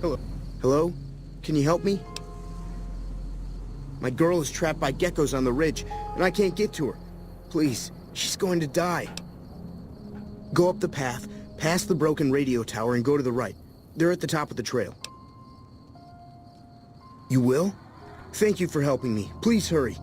Hello? Hello? Can you help me? My girl is trapped by geckos on the ridge, and I can't get to her. Please, she's going to die. Go up the path, past the broken radio tower, and go to the right. They're at the top of the trail. You will? Thank you for helping me. Please hurry.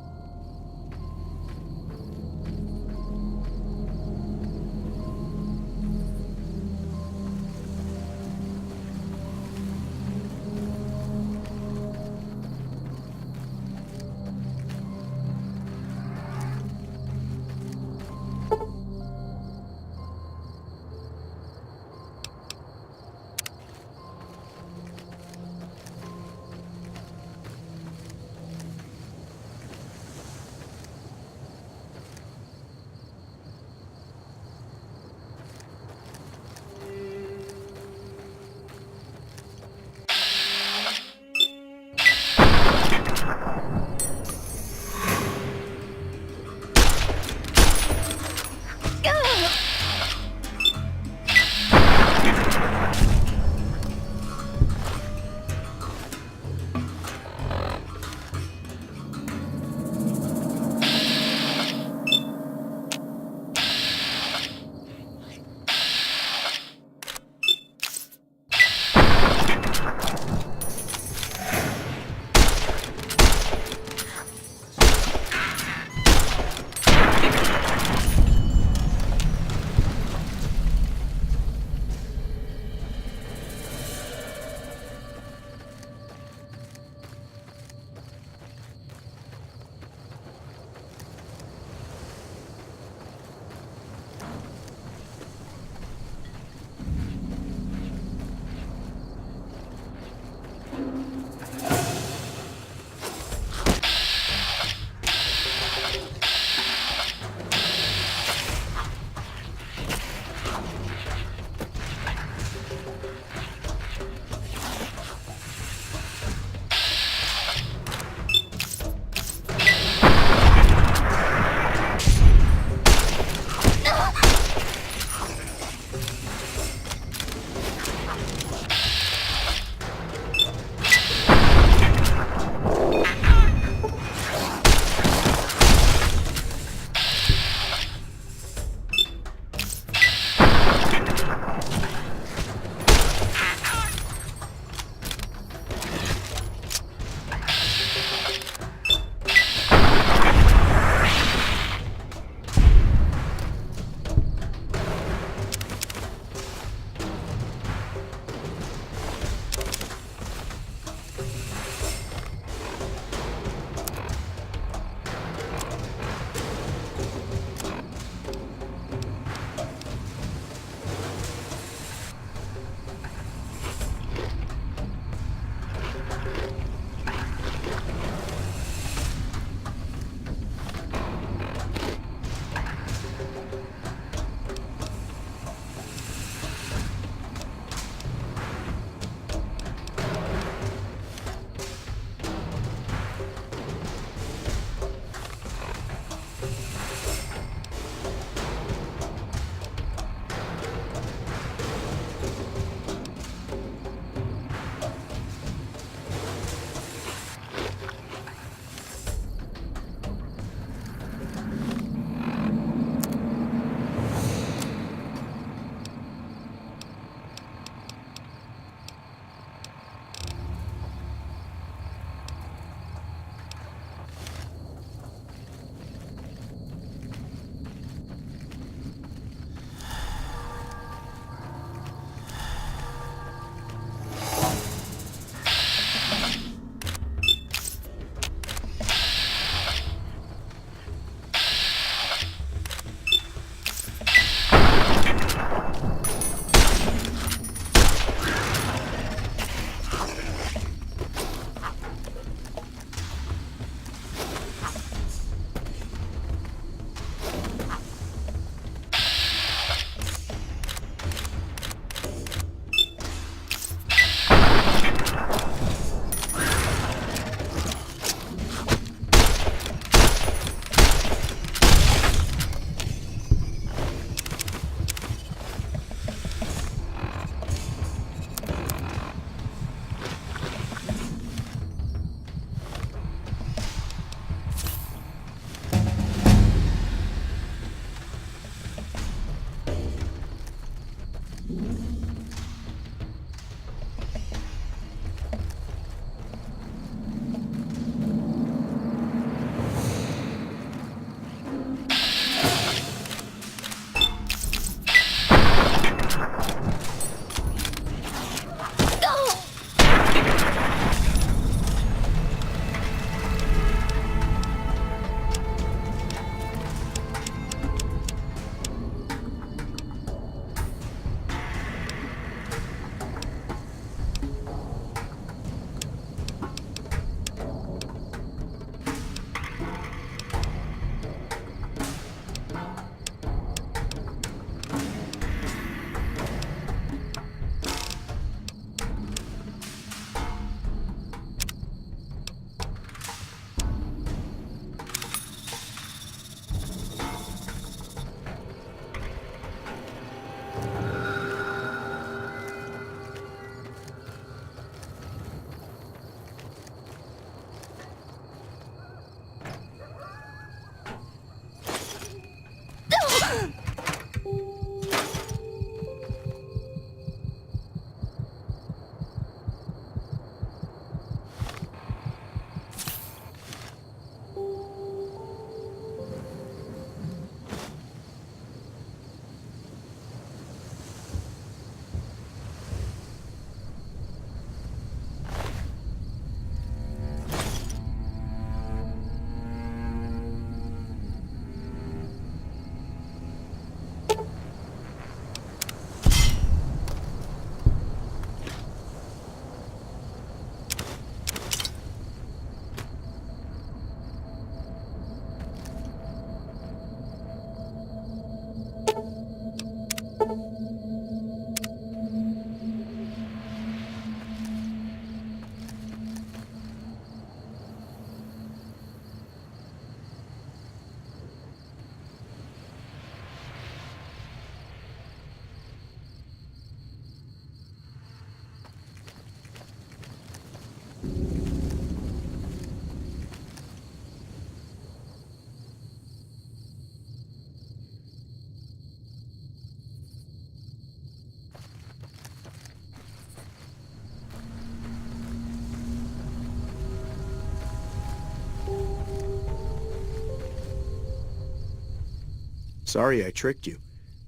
Sorry I tricked you.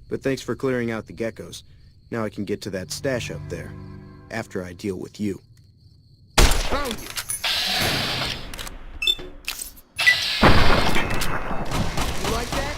But thanks for clearing out the geckos. Now I can get to that stash up there. After I deal with you. Found you! You like that?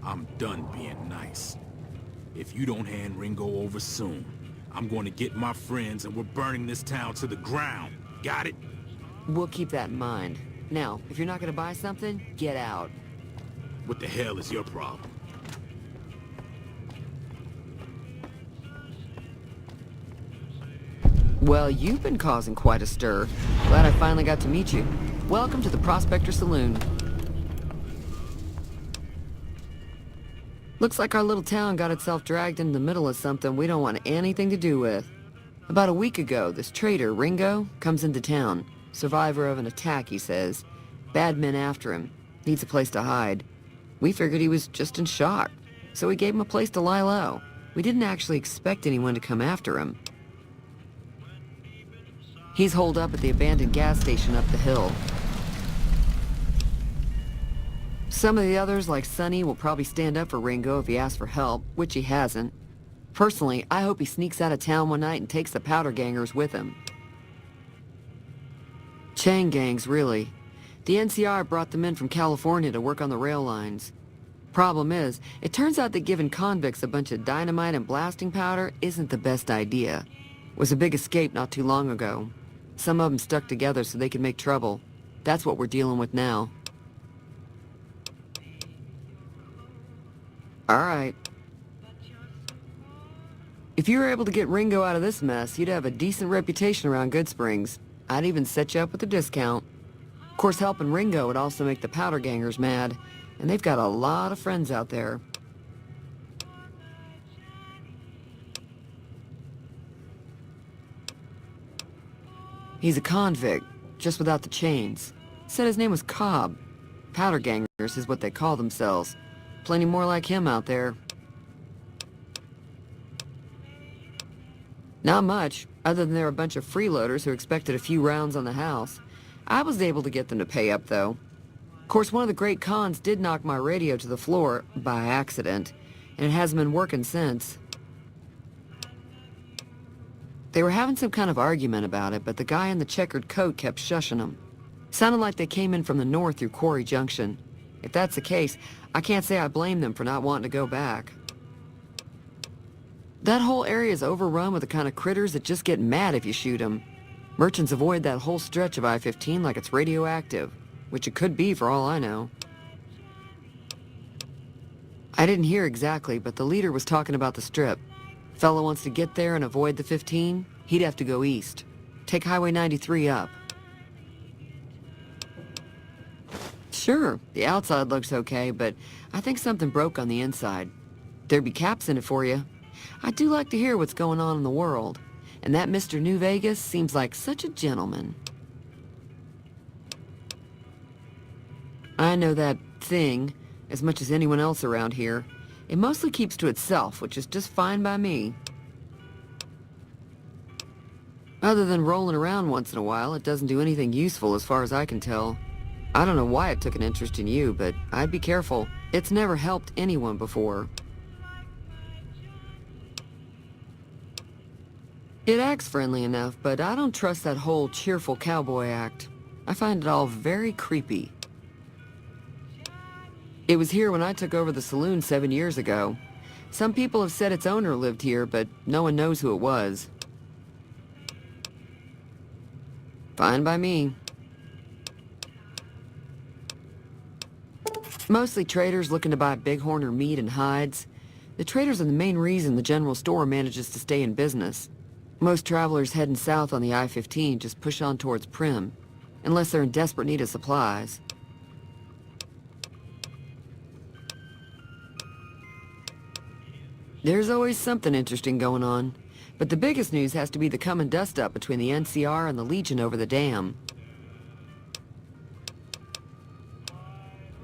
I'm done being nice. If you don't hand Ringo over soon, I'm going to get my friends and we're burning this town to the ground. Got it? We'll keep that in mind. Now, if you're not gonna buy something, get out. What the hell is your problem? Well, you've been causing quite a stir. Glad I finally got to meet you. Welcome to the Prospector Saloon. Looks like our little town got itself dragged into the middle of something we don't want anything to do with. About a week ago, this traitor, Ringo, comes into town. Survivor of an attack, he says. Bad men after him. Needs a place to hide. We figured he was just in shock, so we gave him a place to lie low. We didn't actually expect anyone to come after him. He's holed up at the abandoned gas station up the hill. Some of the others, like Sonny, will probably stand up for Ringo if he asks for help, which he hasn't. Personally, I hope he sneaks out of town one night and takes the powder gangers with him. Chain gangs, really. The NCR brought them in from California to work on the rail lines. Problem is, it turns out that giving convicts a bunch of dynamite and blasting powder isn't the best idea. It was a big escape not too long ago. Some of them stuck together so they could make trouble. That's what we're dealing with now. All right. If you were able to get Ringo out of this mess, you'd have a decent reputation around Goodsprings. I'd even set you up with a discount. Of course, helping Ringo would also make the powder gangers mad, and they've got a lot of friends out there. He's a convict, just without the chains. Said his name was Cobb. Powder gangers is what they call themselves. Plenty more like him out there. Not much, other than they're a bunch of freeloaders who expected a few rounds on the house. I was able to get them to pay up, though. Of course, one of the great cons did knock my radio to the floor, by accident, and it hasn't been working since. They were having some kind of argument about it, but the guy in the checkered coat kept shushing them. Sounded like they came in from the north through Quarry Junction. If that's the case, I can't say I blame them for not wanting to go back. That whole area is overrun with the kind of critters that just get mad if you shoot them. Merchants avoid that whole stretch of I-15 like it's radioactive, which it could be for all I know. I didn't hear exactly, but the leader was talking about the strip. Fellow wants to get there and avoid the 15, he'd have to go east. Take Highway 93 up. Sure, the outside looks okay, but I think something broke on the inside. There'd be caps in it for you. I do like to hear what's going on in the world. And that Mr. New Vegas seems like such a gentleman. I know that thing as much as anyone else around here. It mostly keeps to itself, which is just fine by me. Other than rolling around once in a while, it doesn't do anything useful as far as I can tell. I don't know why it took an interest in you, but I'd be careful. It's never helped anyone before. It acts friendly enough, but I don't trust that whole cheerful cowboy act. I find it all very creepy. It was here when I took over the saloon 7 years ago. Some people have said its owner lived here, but no one knows who it was. Fine by me. Mostly traders looking to buy bighorn or meat and hides. The traders are the main reason the general store manages to stay in business. Most travelers heading south on the I-15 just push on towards Prim, unless they're in desperate need of supplies. There's always something interesting going on, but the biggest news has to be the coming dust-up between the NCR and the Legion over the dam.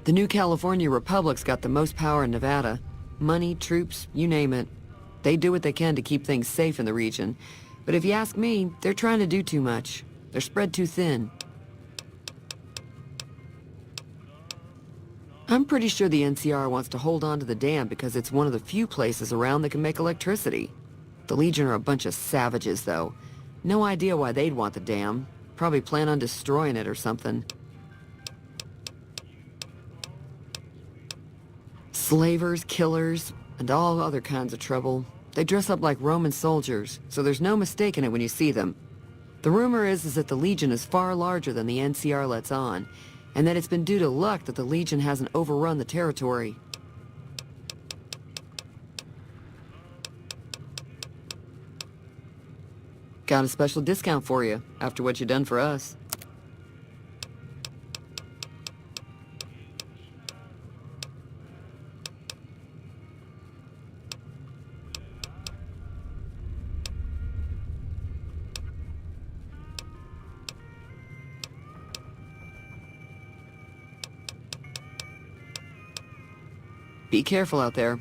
The new California Republic's got the most power in Nevada. Money, troops, you name it. They do what they can to keep things safe in the region. But if you ask me, they're trying to do too much. They're spread too thin. I'm pretty sure the NCR wants to hold on to the dam because it's one of the few places around that can make electricity. The Legion are a bunch of savages, though. No idea why they'd want the dam. Probably plan on destroying it or something. Slavers, killers, and all other kinds of trouble. They dress up like Roman soldiers, so there's no mistaking it when you see them. The rumor is that the Legion is far larger than the NCR lets on, and that it's been due to luck that the Legion hasn't overrun the territory. Got a special discount for you, after what you done for us. Be careful out there.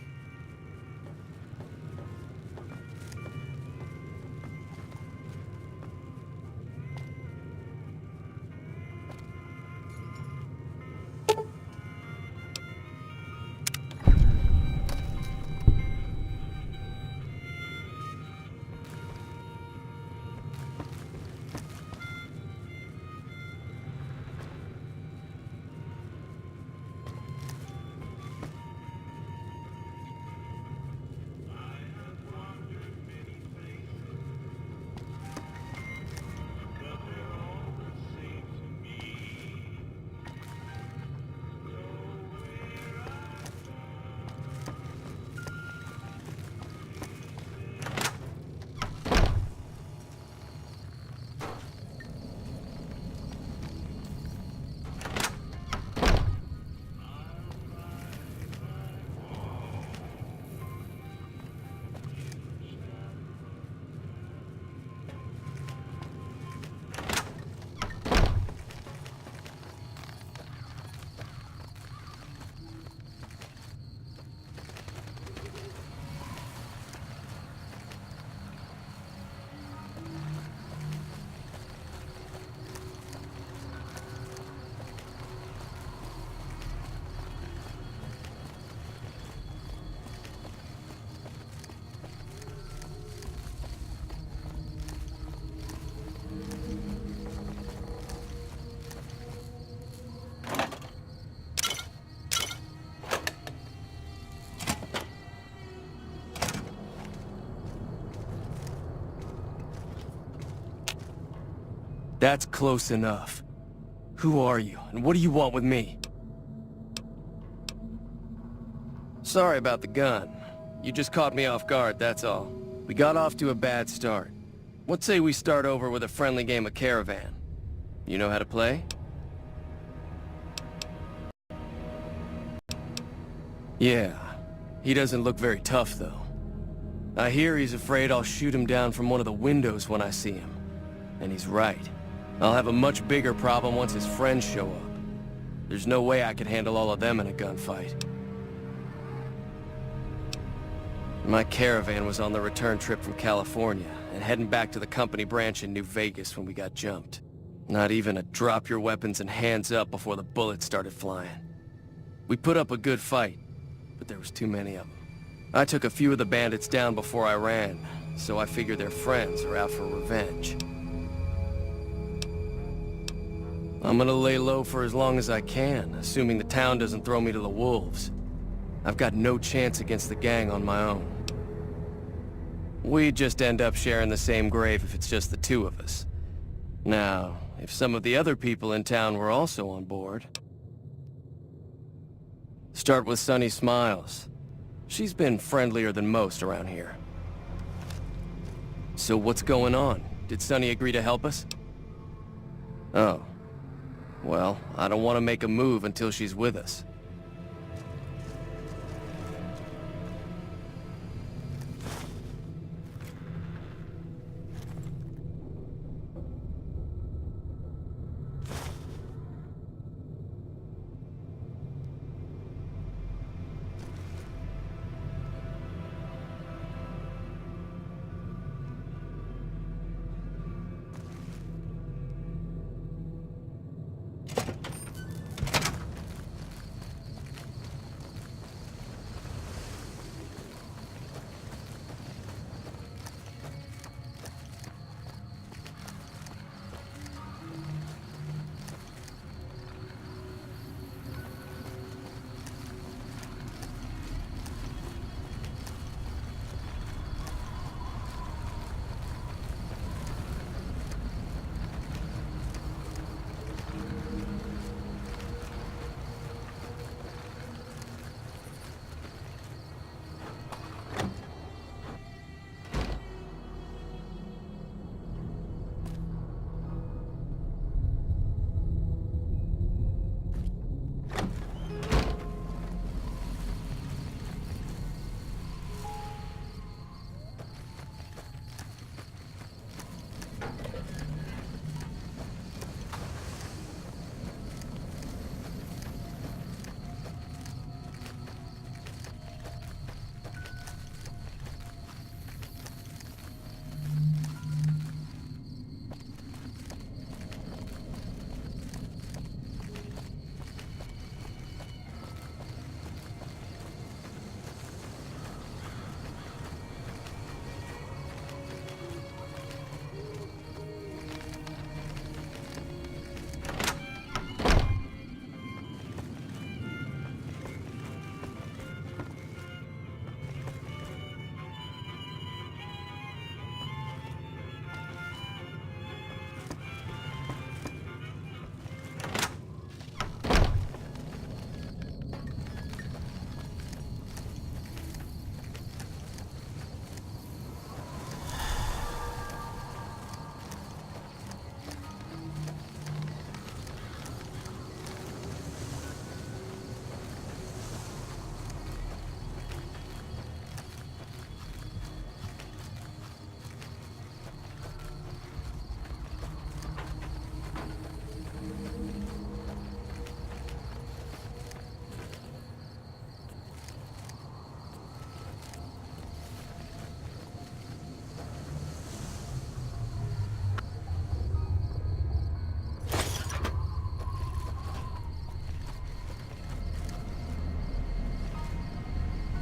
That's close enough. Who are you, and what do you want with me? Sorry about the gun. You just caught me off guard, that's all. We got off to a bad start. Let's say we start over with a friendly game of Caravan. You know how to play? Yeah. He doesn't look very tough, though. I hear he's afraid I'll shoot him down from one of the windows when I see him. And he's right. I'll have a much bigger problem once his friends show up. There's no way I could handle all of them in a gunfight. My Caravan was on the return trip from California, and heading back to the company branch in New Vegas when we got jumped. Not even a drop your weapons and hands up before the bullets started flying. We put up a good fight, but there was too many of them. I took a few of the bandits down before I ran, so I figure their friends are out for revenge. I'm gonna lay low for as long as I can, assuming the town doesn't throw me to the wolves. I've got no chance against the gang on my own. We'd just end up sharing the same grave if it's just the two of us. Now, if some of the other people in town were also on board... Start with Sunny Smiles. She's been friendlier than most around here. So what's going on? Did Sunny agree to help us? Oh. Well, I don't want to make a move until she's with us.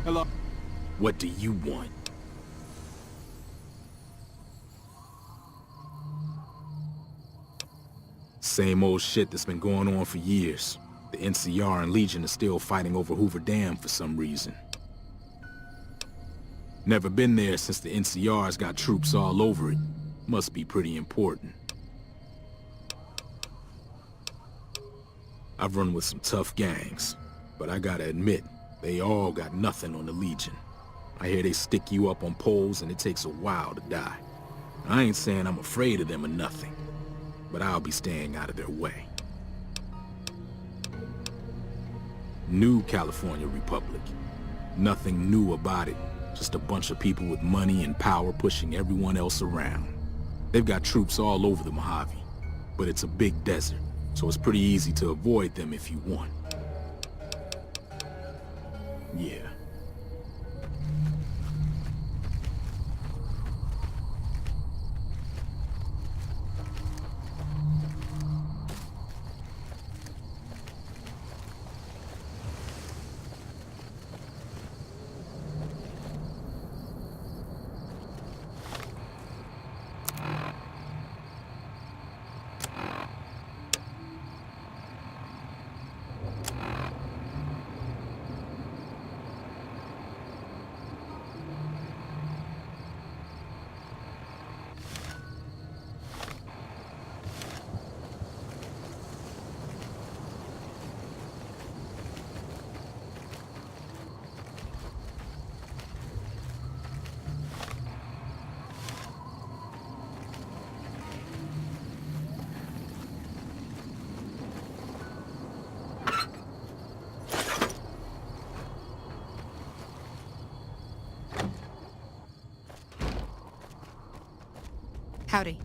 Hello? What do you want? Same old shit that's been going on for years. The NCR and Legion are still fighting over Hoover Dam for some reason. Never been there since the NCR's got troops all over it. Must be pretty important. I've run with some tough gangs, but I gotta admit, they all got nothing on the Legion. I hear they stick you up on poles and it takes a while to die. I ain't saying I'm afraid of them or nothing, but I'll be staying out of their way. New California Republic. Nothing new about it. Just a bunch of people with money and power pushing everyone else around. They've got troops all over the Mojave, but it's a big desert, so it's pretty easy to avoid them if you want. Yeah. Howdy.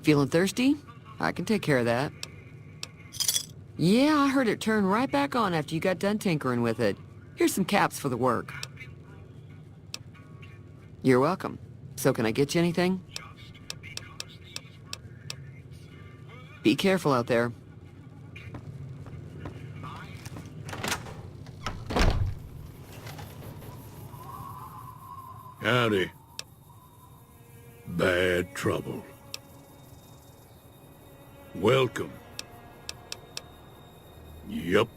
Feeling thirsty? I can take care of that. Yeah, I heard it turn right back on after you got done tinkering with it. Here's some caps for the work. You're welcome. So can I get you anything? Be careful out there. Howdy. bad trouble. Welcome. Yup.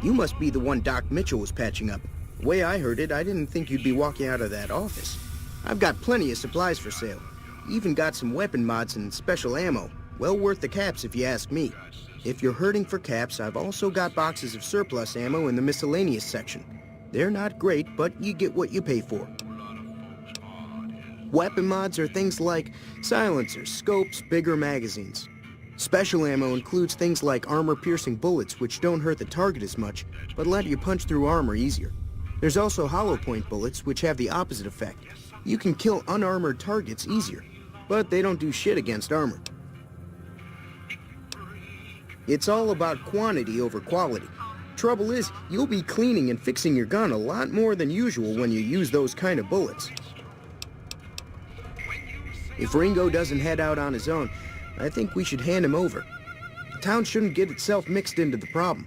You must be the one Doc Mitchell was patching up. The way I heard it, I didn't think you'd be walking out of that office. I've got plenty of supplies for sale. Even got some weapon mods and special ammo. Well worth the caps if you ask me. If you're hurting for caps, I've also got boxes of surplus ammo in the miscellaneous section. They're not great, but you get what you pay for. Weapon mods are things like silencers, scopes, bigger magazines. Special ammo includes things like armor-piercing bullets, which don't hurt the target as much, but let you punch through armor easier. There's also hollow point bullets, which have the opposite effect. You can kill unarmored targets easier, but they don't do shit against armor. It's all about quantity over quality. Trouble is, you'll be cleaning and fixing your gun a lot more than usual when you use those kind of bullets. If Ringo doesn't head out on his own, I think we should hand him over. The town shouldn't get itself mixed into the problem.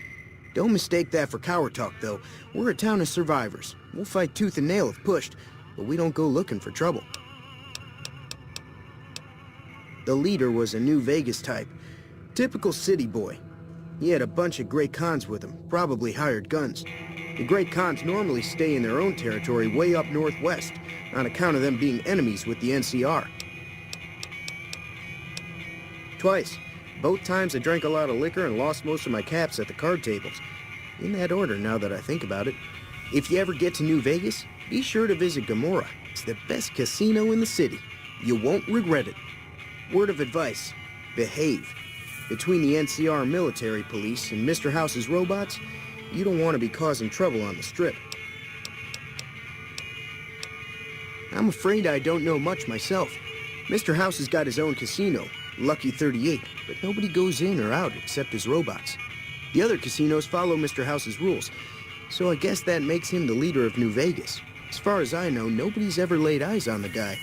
Don't mistake that for coward talk, though. We're a town of survivors. We'll fight tooth and nail if pushed, but we don't go looking for trouble. The leader was a New Vegas type. Typical city boy. He had a bunch of Great Khans with him, probably hired guns. The Great Khans normally stay in their own territory way up northwest, on account of them being enemies with the NCR. Twice. Both times I drank a lot of liquor and lost most of my caps at the card tables. In that order, now that I think about it. If you ever get to New Vegas, be sure to visit Gomorrah. It's the best casino in the city. You won't regret it. Word of advice, behave. Between the NCR military police and Mr. House's robots, you don't want to be causing trouble on the Strip. I'm afraid I don't know much myself. Mr. House has got his own casino, Lucky 38, but nobody goes in or out except his robots. The other casinos follow Mr. House's rules, so I guess that makes him the leader of New Vegas. As far as I know, nobody's ever laid eyes on the guy.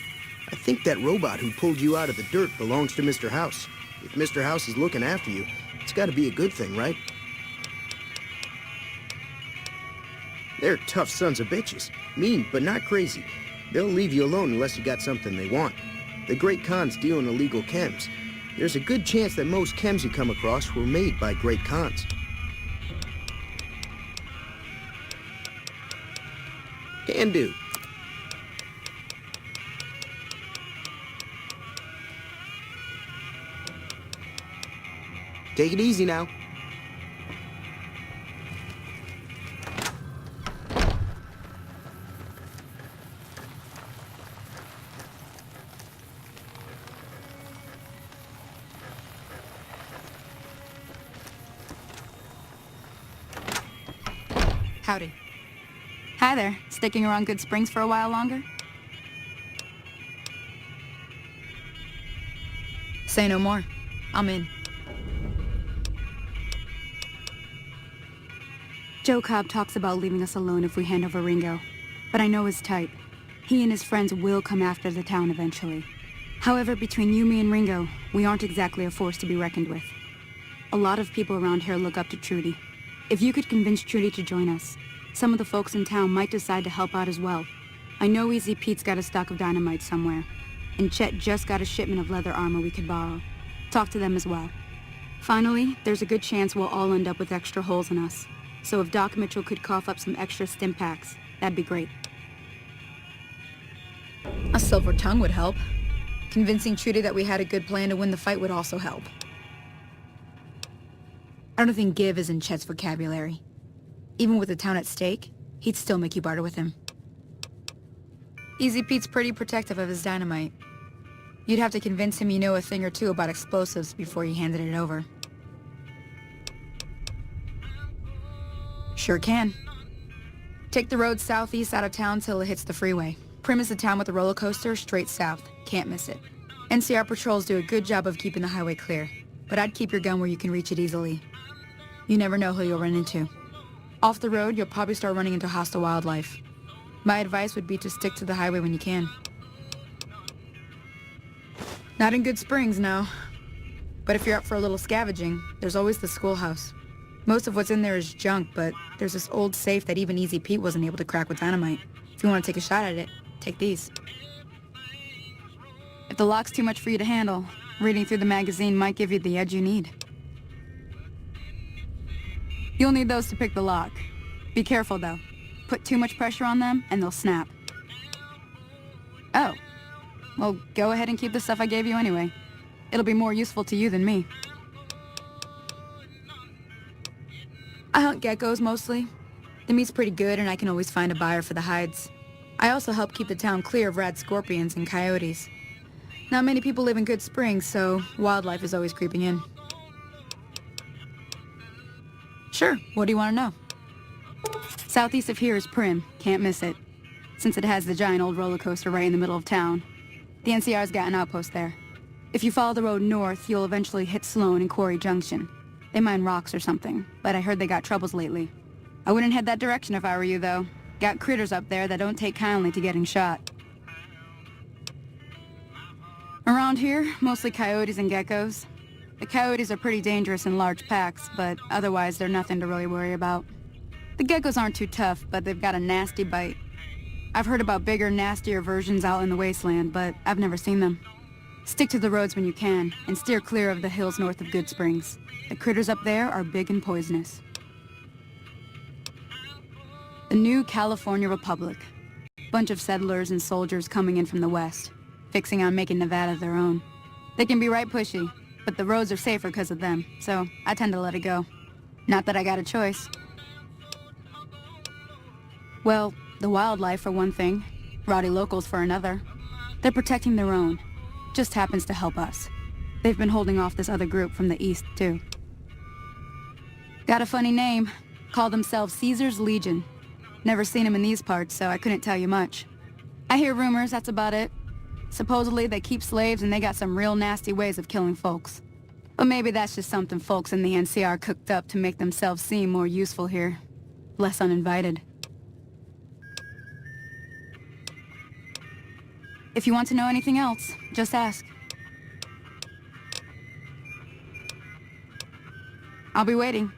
I think that robot who pulled you out of the dirt belongs to Mr. House. If Mr. House is looking after you, it's got to be a good thing, right? They're tough sons of bitches. Mean, but not crazy. They'll leave you alone unless you got something they want. The Great Khans deal in illegal chems. There's a good chance that most chems you come across were made by Great Khans. Can do. Take it easy now. Howdy. Hi there. Sticking around Good Springs for a while longer? Say no more. I'm in. Joe Cobb talks about leaving us alone if we hand over Ringo, but I know his type. He and his friends will come after the town eventually. However, between you, me, and Ringo, we aren't exactly a force to be reckoned with. A lot of people around here look up to Trudy. If you could convince Trudy to join us, some of the folks in town might decide to help out as well. I know Easy Pete's got a stock of dynamite somewhere, and Chet just got a shipment of leather armor we could borrow. Talk to them as well. Finally, there's a good chance we'll all end up with extra holes in us. So if Doc Mitchell could cough up some extra stim packs, that'd be great. A silver tongue would help. Convincing Trudy that we had a good plan to win the fight would also help. I don't think give is in Chet's vocabulary. Even with the town at stake, he'd still make you barter with him. Easy Pete's pretty protective of his dynamite. You'd have to convince him you know a thing or two about explosives before you handed it over. Sure can. Take the road southeast out of town till it hits the freeway. Premise the town with a roller coaster straight south. Can't miss it. NCR patrols do a good job of keeping the highway clear, but I'd keep your gun where you can reach it easily. You never know who you'll run into. Off the road, you'll probably start running into hostile wildlife. My advice would be to stick to the highway when you can. Not in Good Springs, no. But if you're up for a little scavenging, there's always the schoolhouse. Most of what's in there is junk, but there's this old safe that even Easy Pete wasn't able to crack with dynamite. If you want to take a shot at it, take these. If the lock's too much for you to handle, reading through the magazine might give you the edge you need. You'll need those to pick the lock. Be careful, though. Put too much pressure on them, and they'll snap. Oh. Well, go ahead and keep the stuff I gave you anyway. It'll be more useful to you than me. I hunt geckos mostly. The meat's pretty good and I can always find a buyer for the hides. I also help keep the town clear of rad scorpions and coyotes. Not many people live in Good Springs, so wildlife is always creeping in. Sure, what do you want to know? Southeast of here is Prim, can't miss it. Since it has the giant old roller coaster right in the middle of town. The NCR's got an outpost there. If you follow the road north, you'll eventually hit Sloan and Quarry Junction. They mine rocks or something, but I heard they got troubles lately. I wouldn't head that direction if I were you, though. Got critters up there that don't take kindly to getting shot. Around here, mostly coyotes and geckos. The coyotes are pretty dangerous in large packs, but otherwise they're nothing to really worry about. The geckos aren't too tough, but they've got a nasty bite. I've heard about bigger, nastier versions out in the wasteland, but I've never seen them. Stick to the roads when you can, and steer clear of the hills north of Good Springs. The critters up there are big and poisonous. The new California Republic. Bunch of settlers and soldiers coming in from the west, fixing on making Nevada their own. They can be right pushy, but the roads are safer because of them, so I tend to let it go. Not that I got a choice. Well, the wildlife for one thing, rowdy locals for another. They're protecting their own. Just happens to help us. They've been holding off this other group from the east, too. Got a funny name. Call themselves Caesar's Legion. Never seen them in these parts, so I couldn't tell you much. I hear rumors, that's about it. Supposedly they keep slaves and they got some real nasty ways of killing folks. But maybe that's just something folks in the NCR cooked up to make themselves seem more useful here. Less uninvited. If you want to know anything else, just ask. I'll be waiting.